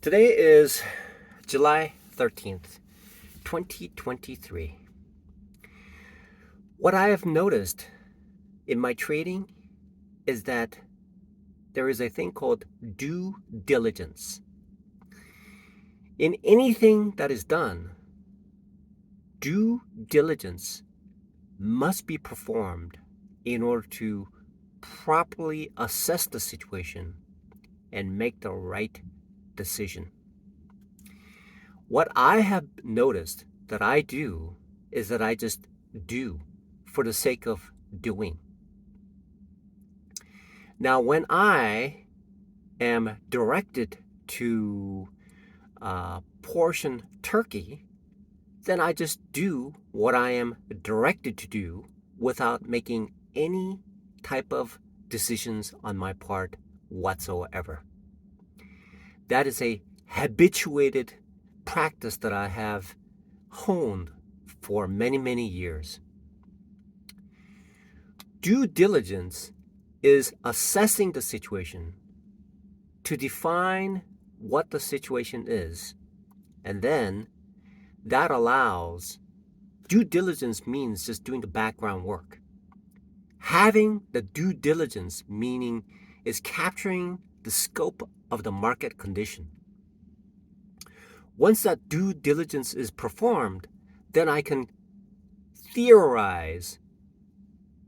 Today is July 13th, 2023. What I have noticed in my trading is that there is a thing called due diligence. In anything that is done, due diligence must be performed in order to properly assess the situation and make the right decision. What I have noticed that I do is that I just do for the sake of doing. Now, when I am directed to portion turkey, then I just do what I am directed to do without making any type of decisions on my part whatsoever. That is a habituated practice that I have honed for many, many years. Due diligence is assessing the situation to define what the situation is, and then that allows, due diligence means just doing the background work. Having the due diligence meaning is capturing the scope of the market condition. Once that due diligence is performed, then I can theorize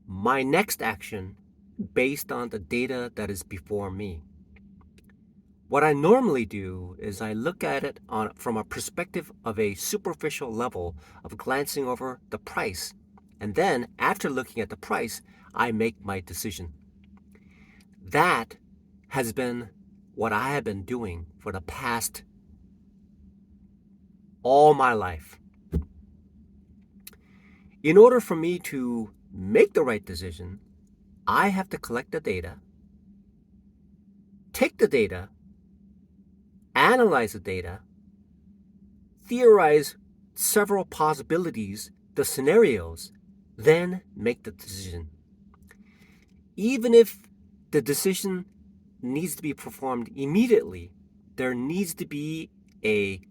my next action based on the data that is before me. What I normally do is I look at it from a perspective of a superficial level of glancing over the price, and then after looking at the price, I make my decision. That has been what I have been doing for the past all my life. In order for me to make the right decision, I have to collect the data, take the data, analyze the data, theorize several possibilities, the scenarios, then make the decision. Even if the decision needs to be performed immediately, there needs to be a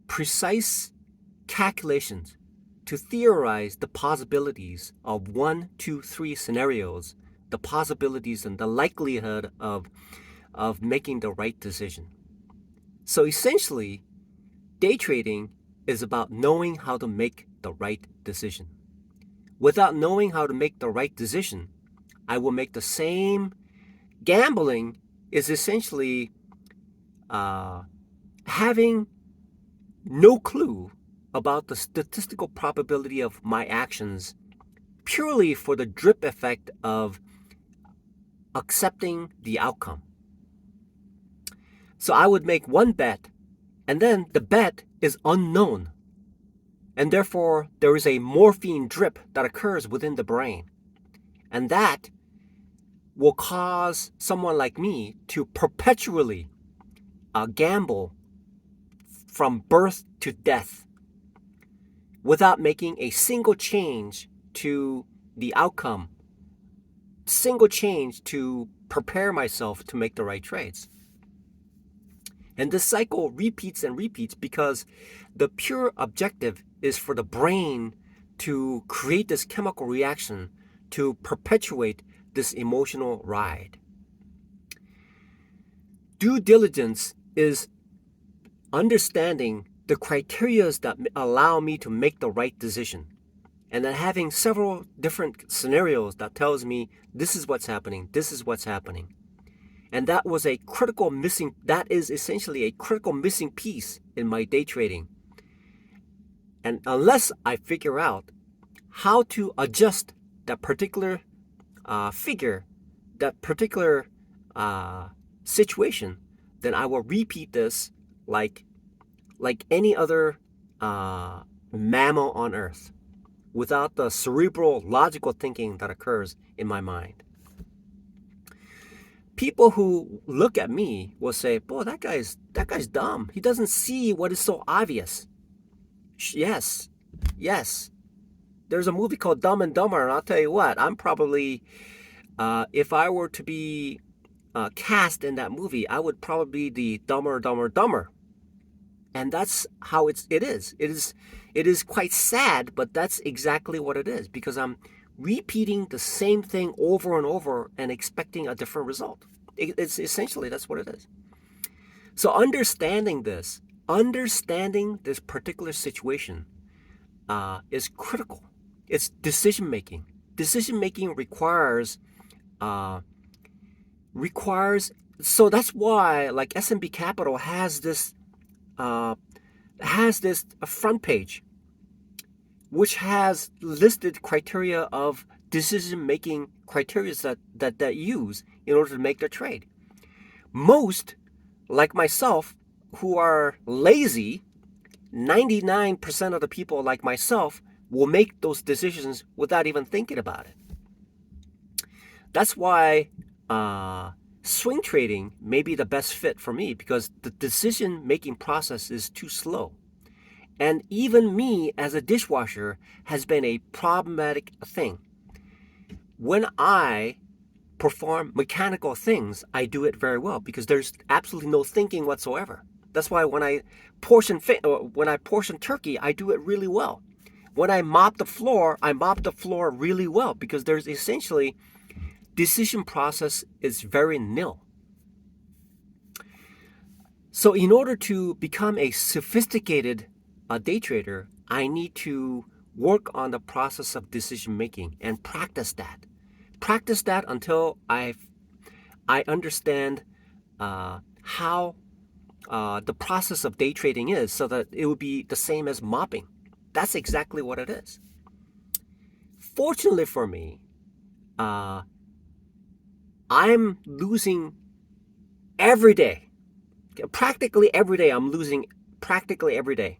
precise calculations to theorize the possibilities of 1, 2, 3 scenarios, the possibilities and the likelihood of making the right decision. So essentially, day trading is about knowing how to make the right decision. Without knowing how to make the right decision, I will make the same. Gambling is essentially having no clue about the statistical probability of my actions purely for the drip effect of accepting the outcome. So I would make one bet, and then the bet is unknown. And therefore, there is a morphine drip that occurs within the brain. And that will cause someone like me to perpetually gamble from birth to death without making a single change to the outcome, single change to prepare myself to make the right trades. And this cycle repeats and repeats because the pure objective is for the brain to create this chemical reaction to perpetuate this emotional ride. Due diligence is understanding the criteria that allow me to make the right decision, and then having several different scenarios that tells me this is what's happening, this is what's happening. And that is essentially a critical missing piece in my day trading. And unless I figure out how to adjust that particular figure, that particular situation, then I will repeat this like any other mammal on Earth, without the cerebral, logical thinking that occurs in my mind. People who look at me will say, "Boy, that guy's dumb. He doesn't see what is so obvious." Yes. There's a movie called Dumb and Dumber, and I'll tell you what, I'm probably, if I were to be cast in that movie, I would probably be the dumber, dumber, dumber. And that's how it is. It is quite sad, but that's exactly what it is, because I'm repeating the same thing over and over and expecting a different result. It's essentially, that's what it is. So understanding this particular situation is critical. It's decision making. Decision making requires so that's why, like, S&P Capital has this a front page which has listed criteria of decision making criteria that use in order to make their trade. Most, like myself, who are lazy, 99% of the people like myself will make those decisions without even thinking about it. That's why swing trading may be the best fit for me, because the decision-making process is too slow. And even me as a dishwasher has been a problematic thing. When I perform mechanical things, I do it very well because there's absolutely no thinking whatsoever. That's why when I portion turkey, I do it really well. When I mop the floor really well, because there's essentially decision process is very nil. So in order to become a sophisticated day trader, I need to work on the process of decision making and practice that. Practice that until I understand how the process of day trading is, so that it would be the same as mopping. That's exactly what it is. Fortunately for me, I'm losing every day. Practically every day, I'm losing practically every day.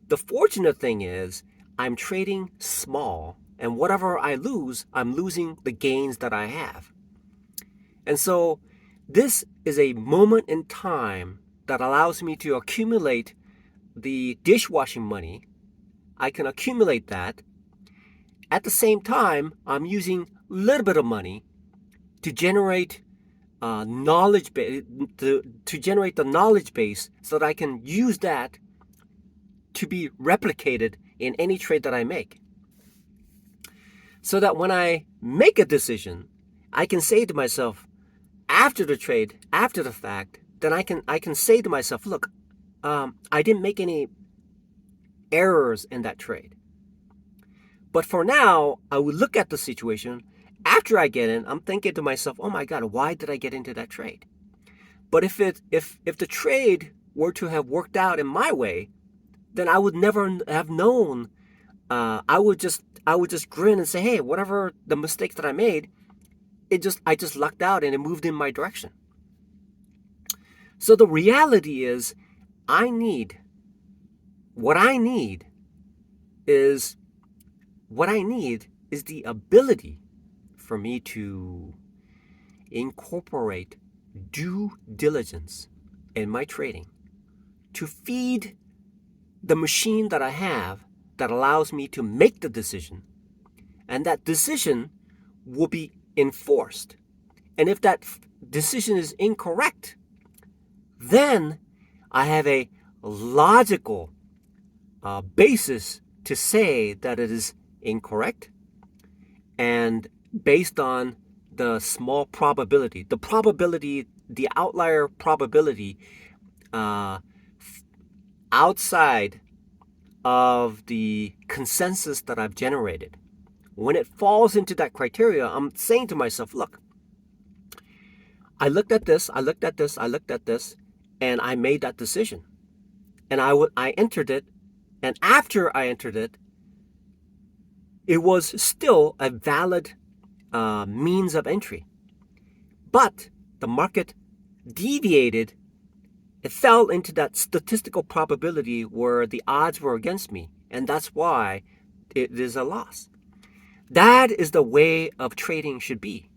The fortunate thing is I'm trading small, and whatever I lose, I'm losing the gains that I have. And so this is a moment in time that allows me to accumulate the dishwashing money. I can accumulate that. At the same time, I'm using a little bit of money to generate knowledge to generate the knowledge base, so that I can use that to be replicated in any trade that I make. So that when I make a decision, I can say to myself after the trade, after the fact, then I can say to myself, look, I didn't make any errors in that trade. But for now, I will look at the situation. After I get in, I'm thinking to myself, oh my God, why did I get into that trade? But if the trade were to have worked out in my way, then I would never have known. I would just grin and say, hey, whatever the mistakes that I made, I just lucked out and it moved in my direction. So the reality is, what I need is the ability for me to incorporate due diligence in my trading, to feed the machine that I have that allows me to make the decision, and that decision will be enforced. And if that decision is incorrect, then I have a logical basis to say that it is incorrect, and based on the small probability, the outlier probability outside of the consensus that I've generated. When it falls into that criteria, I'm saying to myself, look, I looked at this, and I made that decision. And I entered it, and after I entered it, it was still a valid means of entry. But the market deviated. It fell into that statistical probability where the odds were against me, and that's why it is a loss. That is the way of trading should be.